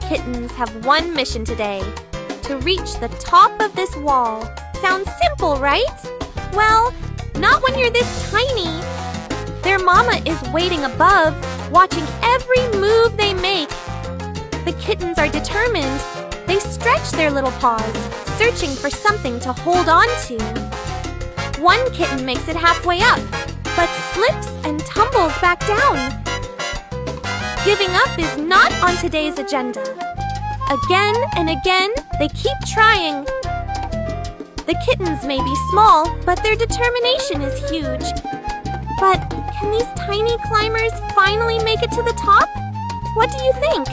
kittens have one mission today: to reach the top of this wall. Sounds simple, right? Well, not when you're this tiny. Their mama is waiting above, watching every move they make. The kittens are determined. They stretch their little paws, searching for something to hold on to. One kitten makes it halfway up, but slips and tumbles back down. Giving up is not on today's agenda. Again and again, they keep trying. The kittens may be small, but their determination is huge. But can these tiny climbers finally make it to the top? What do you think?